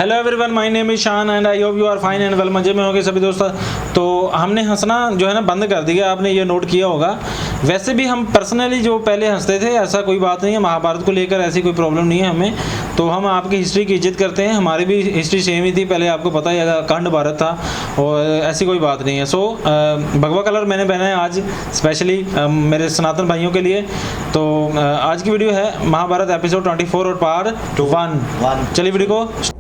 Hello everyone, my name is Shan and I hope you are fine and well. मजे में होंगे सभी दोस्त। तो हमने हंसना जो है ना बंद कर दिया, आपने ये नोट किया होगा। वैसे भी हम पर्सनली जो पहले हंसते थे, ऐसा कोई बात नहीं है, महाभारत को लेकर ऐसी कोई प्रॉब्लम नहीं है हमें। तो हम आपकी हिस्ट्री की इज्जत करते हैं, हमारी भी हिस्ट्री सेम ही थी पहले, आपको पता ही है, अखंड भारत था और ऐसी कोई बात नहीं है। सो भगवा कलर मैंने पहना है आज स्पेशली मेरे सनातन भाइयों के लिए। तो आज की वीडियो है महाभारत एपिसोड 24 और पार्ट 1। चलिए वीडियो को।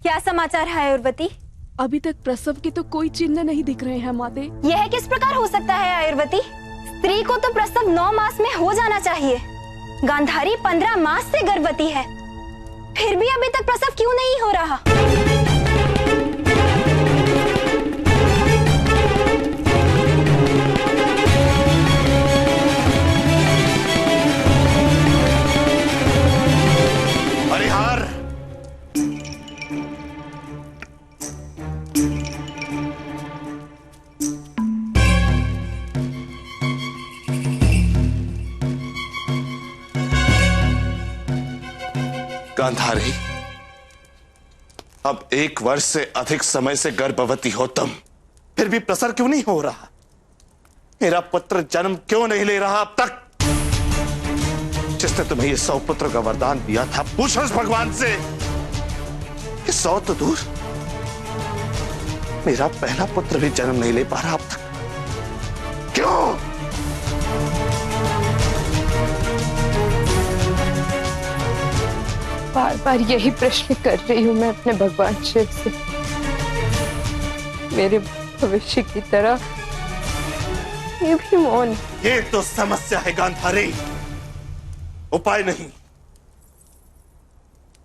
क्या समाचार है आयुर्वती? अभी तक प्रसव के तो कोई चिन्ह नहीं दिख रहे हैं माते। यह किस प्रकार हो सकता है आयुर्वती? स्त्री को तो प्रसव 9 मास में हो जाना चाहिए। गांधारी 15 मास से गर्भवती है, फिर भी अभी तक प्रसव क्यों नहीं हो रहा? हरिहर, गांधारी, अब 1 वर्ष से अधिक समय से गर्भवती हो तुम, फिर भी प्रसव क्यों नहीं हो रहा? मेरा पुत्र जन्म क्यों नहीं ले रहा अब तक? जिसने तुम्हें ये 100 पुत्र का वरदान दिया था, पूछो उस भगवान से। ये 100 तो दूर, मेरा पहला पुत्र भी जन्म नहीं ले पा रहा अब तक। क्यों? बार बार यही प्रश्न कर रही हूँ मैं अपने भगवान शिव से। मेरे भविष्य की तरह ये भी मौन। ये तो समस्या है गांधारी, उपाय नहीं।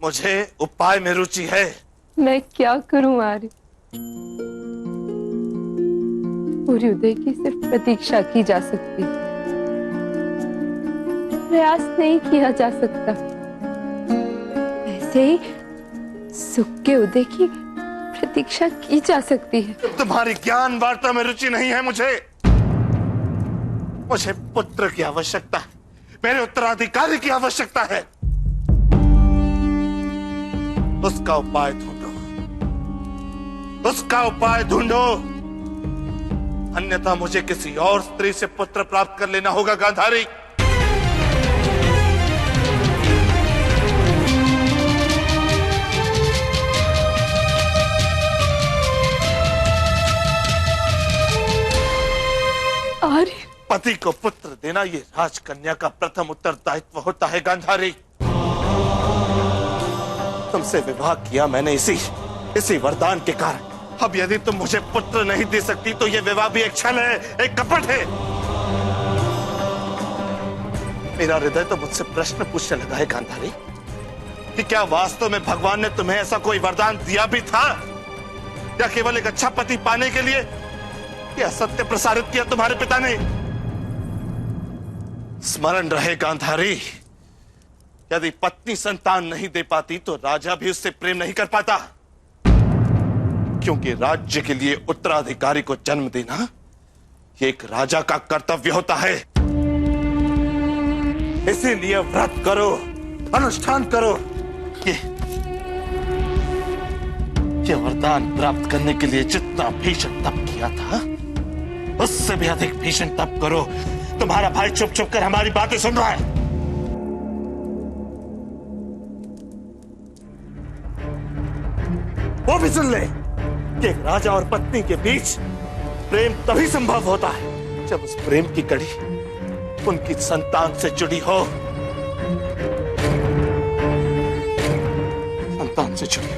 मुझे उपाय में रुचि है। मैं क्या करूं आर्य? पूरी उदय की सिर्फ प्रतीक्षा की जा सकती, प्रयास नहीं किया जा सकता। ऐसे ही सुख के उदय की प्रतीक्षा की जा सकती है। तुम्हारी ज्ञान वार्ता में रुचि नहीं है मुझे। मुझे पुत्र की आवश्यकता है, मेरे उत्तराधिकारी की आवश्यकता है। उसका उपाय ढूंढो, उसका उपाय ढूंढो, अन्यथा मुझे किसी और स्त्री से पुत्र प्राप्त कर लेना होगा गांधारी। आर्य, पति को पुत्र देना ये राजकन्या का प्रथम उत्तरदायित्व होता है गांधारी। तुमसे विवाह किया मैंने इसी वरदान के कारण। अब यदि तुम मुझे पुत्र नहीं दे सकती तो ये विवाह भी एक छल है, एक कपट है। मेरा हृदय तो मुझसे प्रश्न पूछने लगा है गांधारी कि क्या वास्तव में भगवान ने तुम्हें ऐसा कोई वरदान दिया भी था, या केवल एक अच्छा पति पाने के लिए यह असत्य प्रसारित किया तुम्हारे पिता ने? स्मरण रहे गांधारी, यदि पत्नी संतान नहीं दे पाती तो राजा भी उससे प्रेम नहीं कर पाता, क्योंकि राज्य के लिए उत्तराधिकारी को जन्म देना ये एक राजा का कर्तव्य होता है। इसीलिए व्रत करो, अनुष्ठान करो। ये वरदान प्राप्त करने के लिए जितना भीषण तप किया था, उससे भी अधिक भीषण तप करो। तुम्हारा भाई चुप चुप कर हमारी बातें सुन रहा है। वो भी सुन ले कि एक राजा और पत्नी के बीच प्रेम तभी संभव होता है जब उस प्रेम की कड़ी उनकी संतान से जुड़ी हो, संतान से जुड़ी हो।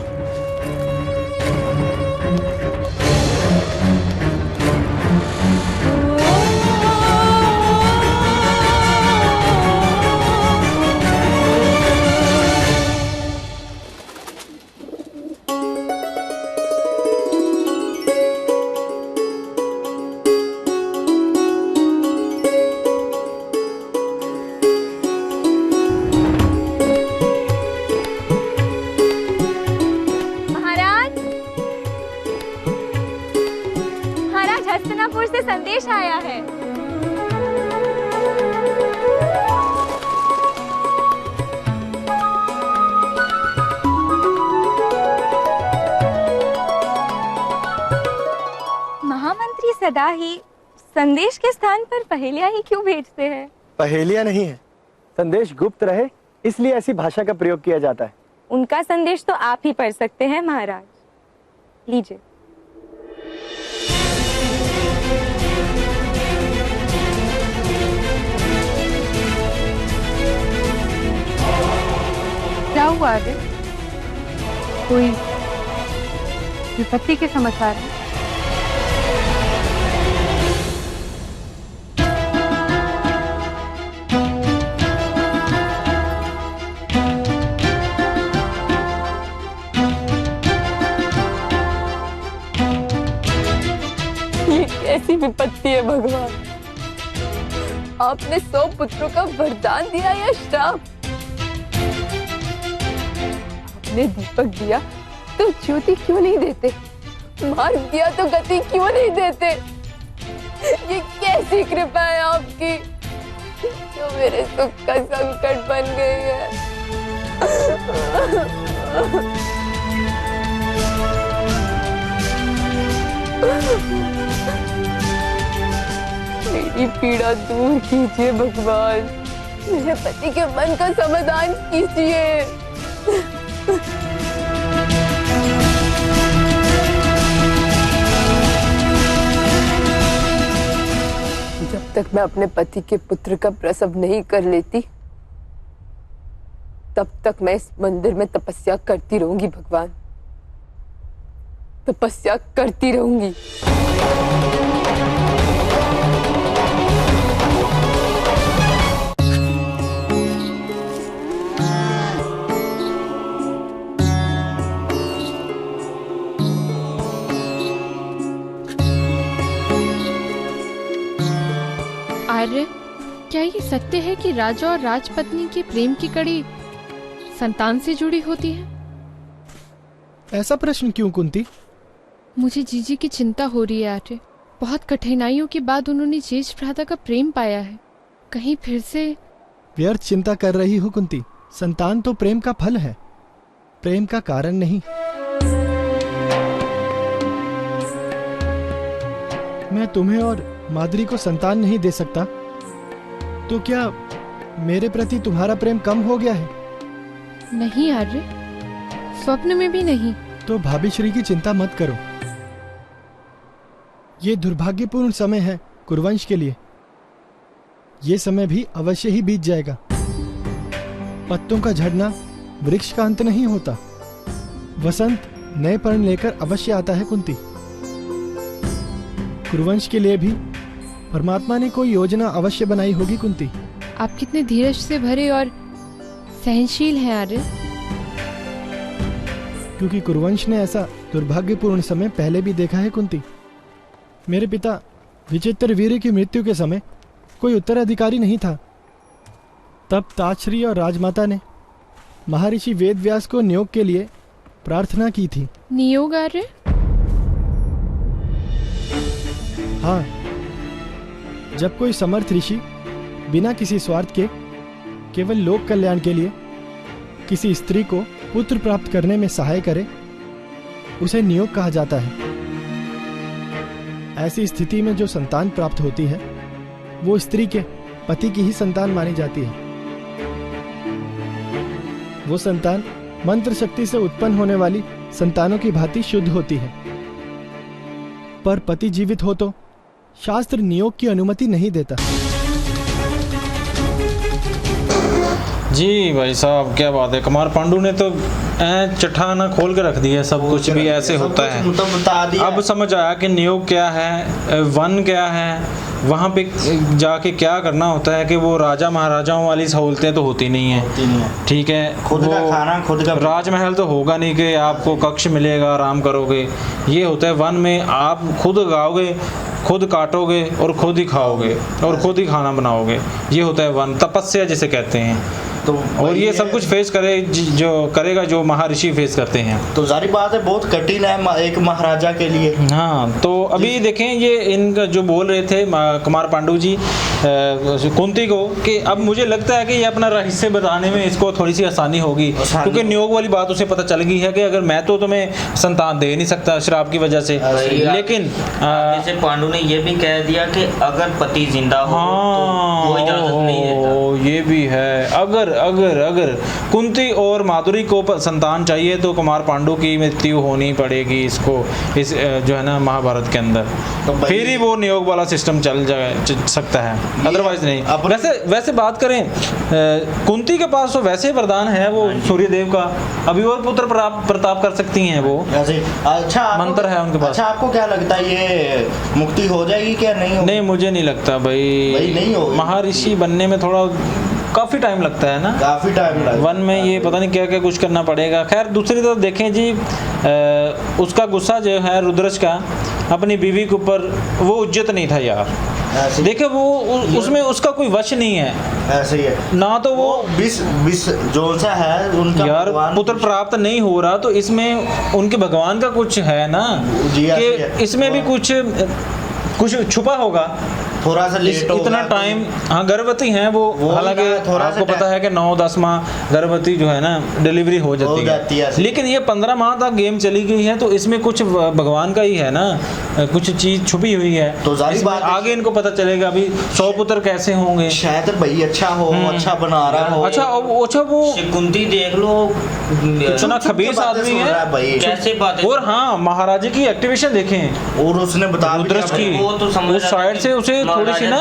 सदा ही संदेश के स्थान पर पहेलियां ही क्यों भेजते हैं? पहेलियां नहीं है, संदेश गुप्त रहे इसलिए ऐसी भाषा का प्रयोग किया जाता है। उनका संदेश तो आप ही पढ़ सकते हैं महाराज, लीजिए। क्या हुआ आगे? कोई विपत्ति के समाचार हैं? ये कैसी विपत्ति है भगवान? आपने 100 पुत्रों का वरदान दिया या श्राप? आपने दीपक दिया तो ज्योति क्यों नहीं देते? मार्ग दिया तो गति क्यों नहीं देते? ये कैसी कृपा है आपकी जो मेरे सुख का संकट बन गई है। मेरी पीड़ा दूर कीजिए भगवान, मेरे पति के मन का समाधान कीजिए। जब तक मैं अपने पति के पुत्र का प्रसव नहीं कर लेती तब तक मैं इस मंदिर में तपस्या करती रहूंगी भगवान, तपस्या करती रहूंगी। आर्य, क्या ये सत्य है कि राजा और राजपत्नी के प्रेम की कड़ी संतान से जुड़ी होती है? ऐसा प्रश्न क्यों कुंती? मुझे जीजी की चिंता हो रही है आर्य। बहुत कठिनाइयों के बाद उन्होंने ज्येष्ठ भ्राता का प्रेम पाया है, कहीं फिर से। व्यर्थ चिंता कर रही हो कुंती, संतान तो प्रेम का फल है, प्रेम का कारण नहीं। मैं तुम्हें और माद्री को संतान नहीं दे सकता, तो क्या मेरे प्रति तुम्हारा प्रेम कम हो गया है? नहीं आर्य, स्वप्न में भी नहीं। तो भाभी श्री की चिंता मत करो। ये दुर्भाग्यपूर्ण समय है कुरुवंश के लिए। ये समय भी अवश्य ही बीत जाएगा। पत्तों का झड़ना वृक्ष का अंत नहीं होता। वसंत नए पर्ण लेकर अवश्य आता है कुंती। कुरुवंश के लिए भी परमात्मा ने कोई योजना अवश्य बनाई होगी कुंती। आप कितने धीरज से भरे और सहनशील हैं आर्य। क्योंकि कुरुवंश ने ऐसा दुर्भाग्यपूर्ण समय पहले भी देखा है कुंती। मेरे पिता विचित्र वीर की मृत्यु के समय कोई उत्तराधिकारी नहीं था। तब ताजश्री और राजमाता ने महर्षि वेदव्यास को नियोग के लिए प्रार्थना की थी। नियोग आर्य? हाँ, जब कोई समर्थ ऋषि बिना किसी स्वार्थ के केवल लोक कल्याण के लिए किसी स्त्री को पुत्र प्राप्त करने में सहाय करे, उसे नियोग कहा जाता है। ऐसी स्थिति में जो संतान प्राप्त होती है वो स्त्री के पति की ही संतान मानी जाती है। वो संतान मंत्र शक्ति से उत्पन्न होने वाली संतानों की भांति शुद्ध होती है। पर पति जीवित हो तो शास्त्र नियोग की अनुमति नहीं देता। जी भाई साहब, क्या बात है। कुमार पांडु ने तो चट्टाना खोल के रख दिया, सब कुछ भी ऐसे होता है। अब समझ आया कि नियोग क्या है, वन क्या है, वहाँ पे जाके क्या करना होता है। कि वो राजा महाराजाओं वाली सहूलतें तो होती नहीं है, ठीक है। खुद का खाना, खुद का राजमहल तो होगा नहीं कि आपको कक्ष मिलेगा, आराम करोगे। ये होता है वन में आप खुद गाओगे, खुद काटोगे और खुद ही खाओगे और खुद ही खाना बनाओगे। ये होता है वन, तपस्या जिसे कहते हैं। तो और ये सब कुछ फेस करे जो करेगा जो महर्षि फेस करते हैं। तो जारी बात है, बहुत कठिन है एक महाराजा के लिए। हाँ, तो अभी देखें ये इनका जो बोल रहे थे कुमार पांडु जी कुंती को कि अब मुझे लगता है कि ये अपना रहस्य बताने में इसको थोड़ी सी आसानी होगी, क्योंकि नियोग वाली बात उसे पता चल गई है कि अगर मैं तो तुम्हें संतान दे नहीं सकता श्राप की वजह से, लेकिन जैसे पांडु ने ये भी कह दिया कि अगर पति जिंदा हो तो वो इजाजत नहीं देता। ये भी है, अगर अगर अगर कुंती और माधुरी को संतान चाहिए तो कुमार पांडु की मृत्यु होनी पड़ेगी इसको, इस जो है ना महाभारत के अंदर, तो फिर ही वो नियोग वाला सिस्टम चल सकता है, अदरवाइज नहीं। वैसे बात करें कुंती के पास तो वैसे वरदान है वो सूर्यदेव का, अभी और पुत्र प्रताप कर सकती हैं वो, अच्छा मंत्र है उनके पास। अच्छा, आपको क्या लगता है ये मुक्ति हो जाएगी क्या नहीं होगी? नहीं, मुझे नहीं लगता भाई नहीं होगी। महर्षि बनने में थोड़ा काफ़ी टाइम लगता है ना, काफ़ी टाइम लगता है। वन में ये पता नहीं क्या क्या कुछ करना पड़ेगा। खैर दूसरी तरफ देखें जी, उसका गुस्सा जो है रुद्रज का अपनी बीवी के ऊपर, वो इज्जत नहीं था यार। देखे वो उसमें उसका कोई वश नहीं है, ऐसे ही है ना तो वो विष जो सा है उनका यार पुत्र प्राप्त नहीं हो रहा, तो इसमें उनके भगवान का कुछ है ना कि इसमें भी कुछ छुपा होगा, थोड़ा सा लेट इतना टाइम। हाँ गर्भवती हैं वो हालांकि आपको पता है कि 9-10 माह गर्भवती जो है ना डिलीवरी हो जाती है, लेकिन ये 15 माह तक गेम चली गई है, तो इसमें कुछ भगवान का ही है ना, कुछ चीज छुपी हुई है, तो जाहिर बात आगे इनको पता चलेगा अभी 100 पुत्र कैसे होंगे। शायद भाई अच्छा हो, अच्छा बना रहा हो। अच्छा वो कुंती देख लो इतना खबीस आदमी है, कैसे बातें। और हाँ महाराज की एक्टिवेशन देखें, और उसने बता रुद्रज की उस साइड से उसे थोड़ी सी ना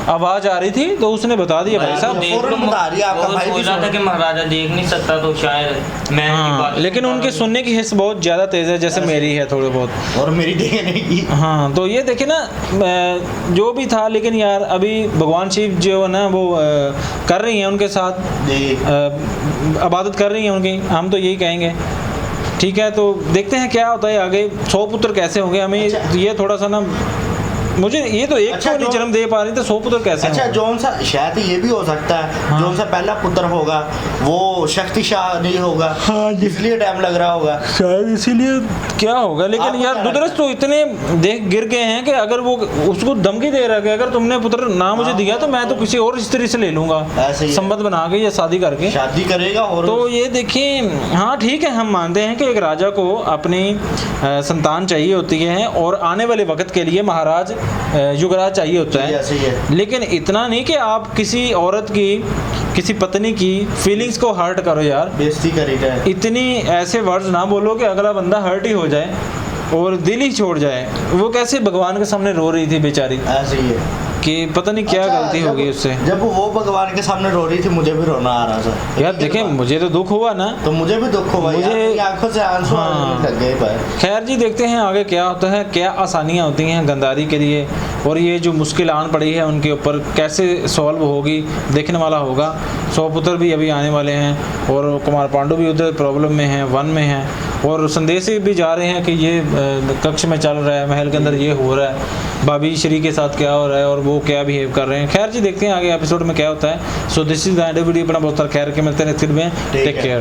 आवाज आ रही थी, तो उसने बता दिया भाई साहब कि महाराजा देख नहीं सकता, तो शायद मैं लेकिन उनके सुनने की हिस्स बहुत ज्यादा तेज है, जैसे मेरी है थोड़े बहुत, और मेरी देखने की। हाँ तो ये देखे ना जो भी था, लेकिन यार अभी भगवान शिव जो है ना वो कर रही हैं उनके साथ, इबादत कर रही हैं उनकी, हम तो यही कहेंगे। ठीक है, तो देखते हैं क्या होता है आगे, 100 पुत्र कैसे होंगे, हमें ये थोड़ा सा ना, मुझे ये तो एक तो नहीं जन्म दे पा रही, तो 100 पुत्र कैसे? अच्छा जोन सा शायद ये भी हो सकता है, हाँ। जोन सा पहला पुत्र होगा वो शक्तिशाली होगा, हाँ, इसलिए टाइम लग रहा होगा शायद, इसीलिए क्या होगा। लेकिन यार रुद्रज तो इतने देख गिर गए हैं कि अगर वो उसको धमकी दे रहा है कि अगर तुमने पुत्र ना मुझे दिया तो मैं तो किसी और स्त्री से ले लूंगा, संबंध बना के या शादी करके शादी करेगा। और तो ये देखिए, हाँ ठीक है, हम मानते हैं कि एक राजा को अपनी संतान चाहिए होती है, और आने वाले वक्त के लिए महाराज युगराज चाहिए होता है, लेकिन इतना नहीं कि आप किसी औरत की, किसी पत्नी की फीलिंग्स को हर्ट करो यार, बेइज्जती करेगा। इतनी ऐसे वर्ड्स ना बोलो कि अगला बंदा हर्ट ही हो जाए और दिल ही छोड़ जाए। वो कैसे भगवान के सामने रो रही थी बेचारी, ऐसे ही है कि पता नहीं क्या गलती हो गई उससे। जब वो भगवान के सामने रो रही थी मुझे भी रोना आ रहा था यार। देखें मुझे तो दुख हुआ ना, तो मुझे भी दुख हुआ, मुझे आंखों से आंसू आने लग गए भाई। खैर जी देखते हैं आगे क्या होता है, क्या आसानियाँ होती हैं गंधारी के लिए, और ये जो मुश्किल आन पड़ी है उनके ऊपर कैसे सॉल्व होगी, देखने वाला होगा। 100 पुत्र भी अभी आने वाले हैं, और कुमार पांडु भी उधर प्रॉब्लम में हैं, वन में हैं, और संदेश भी जा रहे हैं कि ये कक्ष में चल रहा है, महल के अंदर ये हो रहा है, भाभी श्री के साथ क्या हो रहा है और वो क्या बिहेव कर रहे हैं। खैर जी देखते हैं आगे एपिसोड में क्या होता है। So this is the video, अपना बहुत सारा ख्याल रखें, मिलते हैं नेक्स्ट वीडियो में, टेक केयर।